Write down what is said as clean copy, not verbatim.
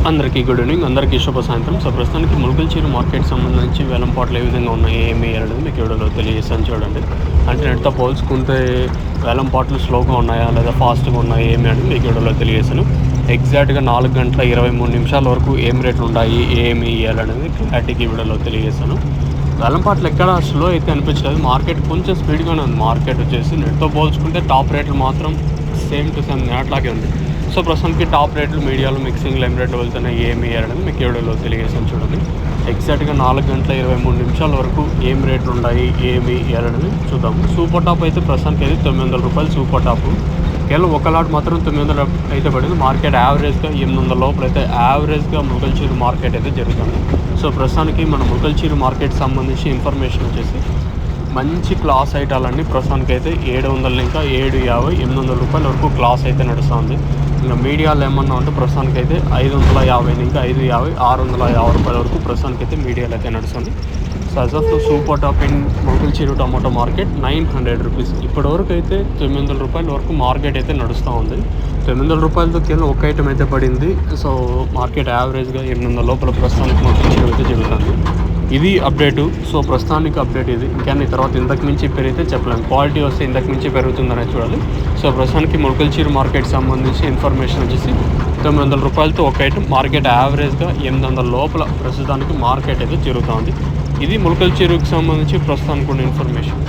అందరికీ good evening, అందరికీ శుభ సాయంత్రం. సో ప్రస్తుతానికి ముల్కల్చీరు మార్కెట్ సంబంధించి వేలం పాటలు ఏ విధంగా ఉన్నాయి, ఏమి అనేది మీకు వీడియోలో తెలియజేస్తాను చూడండి. అంటే నెట్తో పోల్చుకుంటే వేలం పాటలు స్లోగా ఉన్నాయా లేదా ఫాస్ట్గా ఉన్నాయా ఏమి అని మీకు వీడియోలో తెలియజేస్తాను. ఎగ్జాక్ట్గా 4 గంటల 23 నిమిషాల వరకు ఏం రేట్లు ఉన్నాయి, ఏమి ఇవ్వాలనేది క్లారిటీకి వీడియోలో తెలియజేస్తాను. వేలం పాటలు ఎక్కడ స్లో అయితే అనిపించలేదు, మార్కెట్ కొంచెం స్పీడ్గానే ఉంది. మార్కెట్ వచ్చేసి నెట్తో పోల్చుకుంటే టాప్ రేట్లు మాత్రం సేమ్ టు సేమ్ అట్లాగే ఉంది. సో ప్రస్తుతానికి టాప్ రేట్లు మీడియాలో మిక్సింగ్లో ఏం రేట్లు వెళ్తున్నాయి, ఏమి ఇవ్వాలనేది మీకు వీడియోలో తెలియజేసాను చూడండి. ఎగ్జాక్ట్గా 4 గంటల 23 నిమిషాల వరకు ఏం రేట్లు ఉన్నాయి, ఏమి ఇవ్వాలనేది చూద్దాము. సూపర్ టాప్ అయితే ప్రస్తుతానికి అయితే 900 రూపాయలు సూపర్ టాప్. కేవలం ఒక లాట్ మాత్రం 900 అయితే పడింది. మార్కెట్ యావరేజ్గా 800 లోపల అయితే యావరేజ్గా ముల్కల్చీరు మార్కెట్ అయితే జరుగుతుంది. సో ప్రస్తుతానికి మన ముల్కల్చీరు మార్కెట్ సంబంధించి ఇన్ఫర్మేషన్ వచ్చేసి మంచి క్లాస్ ఐటాలన్నీ ప్రస్తుతానికి అయితే 700 ఇంకా 750 800 రూపాయల వరకు క్లాస్ అయితే నడుస్తుంది. ఇంకా మీడియాలో ఏమన్నా ఉంటే ప్రస్తుతానికి అయితే 550 ఇంకా 550 650 రూపాయల వరకు ప్రస్తుతానికి అయితే మీడియాలో అయితే నడుస్తుంది. So as of super top in ముల్కల్చీరు టమాటో మార్కెట్ 900 రూపీస్. ఇప్పటివరకు అయితే 900 రూపాయల వరకు మార్కెట్ అయితే నడుస్తూ ఉంది. 900 రూపాయలతో కేవలం ఒక ఐటమ్ అయితే పడింది. సో మార్కెట్ యావరేజ్గా 800 లోపల ప్రస్తుతానికి ముల్కల్చీరు అయితే జరుగుతుంది. ఇది అప్డేటు. సో ప్రస్తుతానికి అప్డేట్ ఇది. ఇంకా తర్వాత ఇంతకు మించి పెరిగితే చెప్పలేము, క్వాలిటీ వస్తే ఇంతకు మించి పెరుగుతుందనే చూడాలి. సో ప్రస్తుతానికి ముల్కల్చీరు మార్కెట్ సంబంధించి ఇన్ఫర్మేషన్ వచ్చేసి 900 రూపాయలతో ఒక ఐటమ్, మార్కెట్ యావరేజ్గా 800 లోపల ప్రస్తుతానికి మార్కెట్ అయితే జరుగుతుంది. ఇది ముల్కల్చీరుకి సంబంధించి ప్రస్తుతానికి ఉన్న ఇన్ఫర్మేషన్.